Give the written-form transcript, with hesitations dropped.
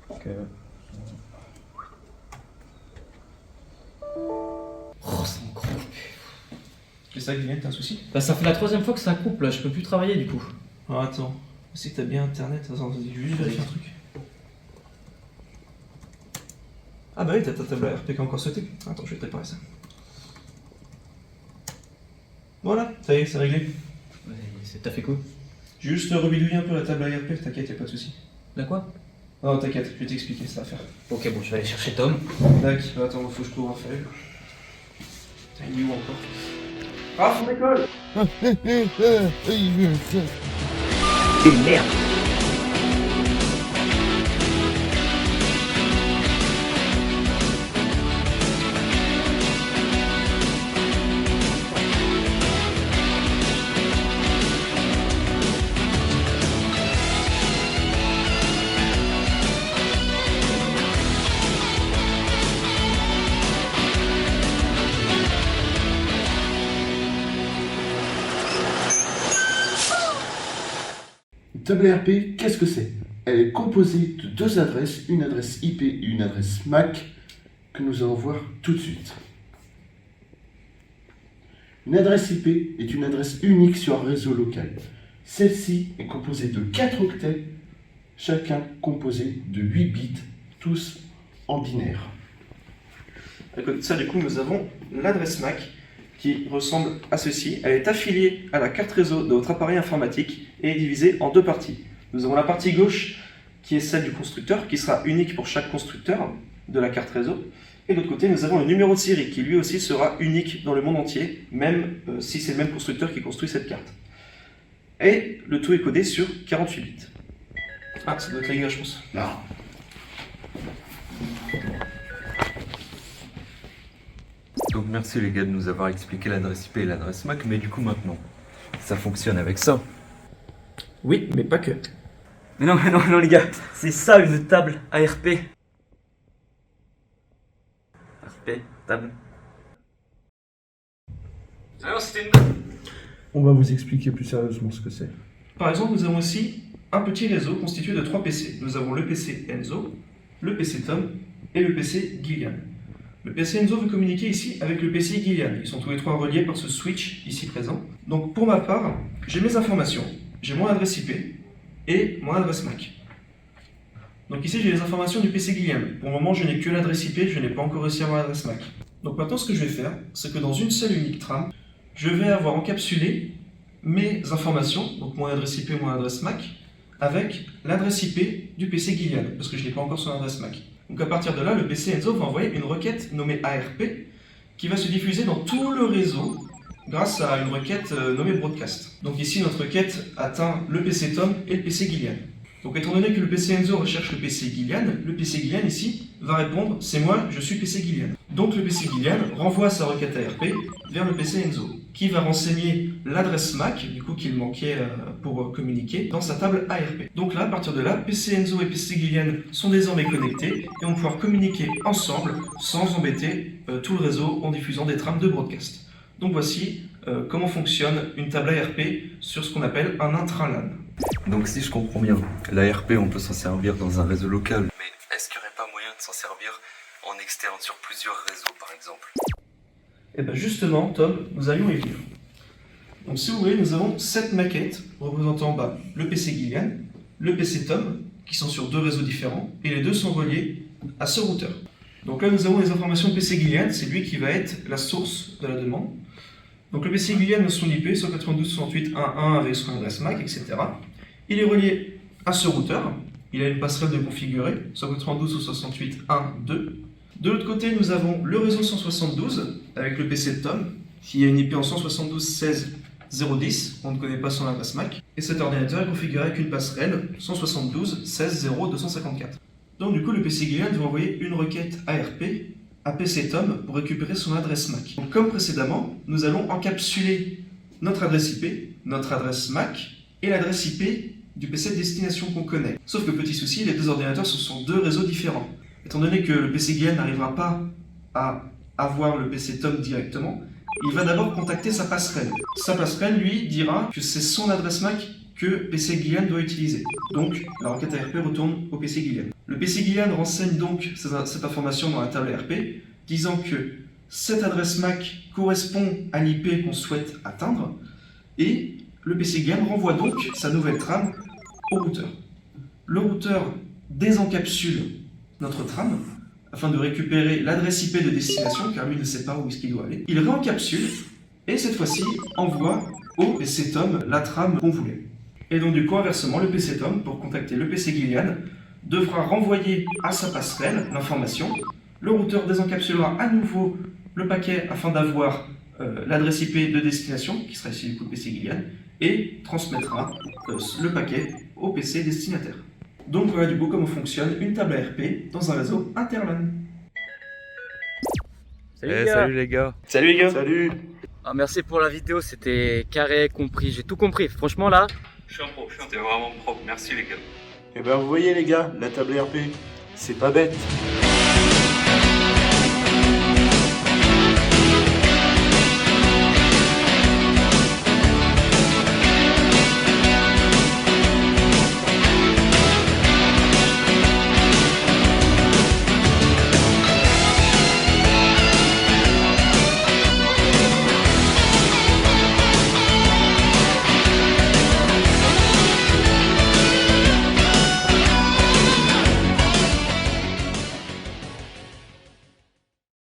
Ok. Oh, ça me coupe. Qu'est-ce que ça, Guilhem, t'as un souci? Bah, ça fait la 3e fois que ça coupe là, je peux plus travailler du coup. Oh, attends, c'est que t'as bien internet, attends, je vais juste vérifier un truc. Ah bah oui, t'as ta table ARP qui a encore sauté. Attends, je vais te préparer ça. Voilà, ça y est, c'est réglé. Ouais, t'as fait quoi? J'ai juste rebidouillé un peu la table ARP, t'inquiète, y'a pas de souci. Là quoi? Non, t'inquiète, je vais t'expliquer, ça à faire. Ok, bon, je vais aller chercher Tom. Tac, attends, faut que je trouve Raphaël. Putain, il est où encore? Ah, son école! Et merde. Une table ARP, qu'est-ce que c'est? Elle est composée de 2 adresses, une adresse IP et une adresse MAC, que nous allons voir tout de suite. Une adresse IP est une adresse unique sur un réseau local. Celle-ci est composée de 4 octets, chacun composé de 8 bits, tous en binaire. À côté de ça, du coup, nous avons l'adresse MAC qui ressemble à ceci. Elle est affiliée à la carte réseau de votre appareil informatique et est divisée en 2 parties. Nous avons la partie gauche qui est celle du constructeur, qui sera unique pour chaque constructeur de la carte réseau. Et de l'autre côté, nous avons le numéro de série qui lui aussi sera unique dans le monde entier, même si c'est le même constructeur qui construit cette carte. Et le tout est codé sur 48 bits. Ah, ça doit être réglé, je pense. Non. Donc merci les gars de nous avoir expliqué l'adresse IP et l'adresse MAC, mais du coup maintenant, ça fonctionne avec ça. Oui, mais pas que. Mais non les gars, c'est ça une table ARP. ARP, table. Ah non, c'était une... On va vous expliquer plus sérieusement ce que c'est. Par exemple, nous avons aussi un petit réseau constitué de 3 PC. Nous avons le PC Enzo, le PC Tom et le PC Gillian. Le PC Enzo veut communiquer ici avec le PC Gillian. Ils sont tous les 3 reliés par ce switch ici présent. Donc pour ma part, j'ai mes informations, j'ai mon adresse IP et mon adresse MAC. Donc ici j'ai les informations du PC Gillian. Pour le moment je n'ai que l'adresse IP, je n'ai pas encore réussi à avoir l'adresse MAC. Donc maintenant ce que je vais faire, c'est que dans une seule et unique trame, je vais avoir encapsulé mes informations, donc mon adresse IP et mon adresse MAC, avec l'adresse IP du PC Gillian, parce que je n'ai pas encore son adresse MAC. Donc à partir de là, le PC Enzo va envoyer une requête nommée ARP qui va se diffuser dans tout le réseau grâce à une requête nommée Broadcast. Donc ici, notre requête atteint le PC Tom et le PC Gillian. Donc étant donné que le PC Enzo recherche le PC Gillian ici va répondre « c'est moi, je suis PC Gillian ». Donc le PC Gillian renvoie sa requête ARP vers le PC Enzo, qui va renseigner l'adresse MAC, du coup qu'il manquait pour communiquer, dans sa table ARP. Donc là, à partir de là, PC Enzo et PC Gillian sont désormais connectés et vont pouvoir communiquer ensemble sans embêter tout le réseau en diffusant des trames de broadcast. Donc voici comment fonctionne une table ARP sur ce qu'on appelle un intraLAN. Donc si je comprends bien, l'ARP on peut s'en servir dans un réseau local, mais est-ce qu'il n'y aurait pas moyen de s'en servir en externe sur plusieurs réseaux par exemple? Et bien justement, Tom, nous allions y venir. Donc si vous voyez, nous avons 7 maquettes représentant en bas le PC Gillian, le PC Tom, qui sont sur 2 réseaux différents, et les deux sont reliés à ce routeur. Donc là, nous avons les informations PC Gillian, c'est lui qui va être la source de la demande. Donc le PC Gillian a son IP 192.168.1.1 avec son adresse MAC, etc. Il est relié à ce routeur, il a une passerelle de configurer, 192.168.1.2. De l'autre côté, nous avons le réseau 172 avec le PC de Tom, qui a une IP en 172.16.0.10, on ne connaît pas son adresse MAC. Et cet ordinateur est configuré avec une passerelle 172.16.0.254. Donc du coup, le PC Gillian va envoyer une requête ARP à PC Tom pour récupérer son adresse MAC. Donc, comme précédemment, nous allons encapsuler notre adresse IP, notre adresse MAC et l'adresse IP du PC de destination qu'on connaît. Sauf que petit souci, les deux ordinateurs ce sont 2 réseaux différents. Étant donné que le PC Gillian n'arrivera pas à avoir le PC Tom directement, il va d'abord contacter sa passerelle. Sa passerelle lui dira que c'est son adresse MAC que PC Gillian doit utiliser. Donc, la requête ARP retourne au PC Gillian. Le PC Gillian renseigne donc cette information dans la table ARP, disant que cette adresse MAC correspond à l'IP qu'on souhaite atteindre, et le PC Gillian renvoie donc sa nouvelle trame au routeur. Le routeur désencapsule notre trame afin de récupérer l'adresse IP de destination, car lui ne sait pas où est-ce qu'il doit aller. Il réencapsule et cette fois-ci envoie au PC Tom la trame qu'on voulait. Et donc du coup, inversement, le PC Tom, pour contacter le PC Gillian, devra renvoyer à sa passerelle l'information. Le routeur désencapsulera à nouveau le paquet afin d'avoir l'adresse IP de destination, qui sera ici du coup le PC Gillian, et transmettra le paquet au PC destinataire. Donc voilà du coup comment fonctionne une table ARP dans un réseau interLAN. Salut les gars. Salut les gars. Salut les gars. Salut. Ah, merci pour la vidéo, c'était carré, compris, j'ai tout compris. Franchement là, Je suis un pro, c'était vraiment pro. Merci les gars. Et ben vous voyez les gars, la table RP, c'est pas bête.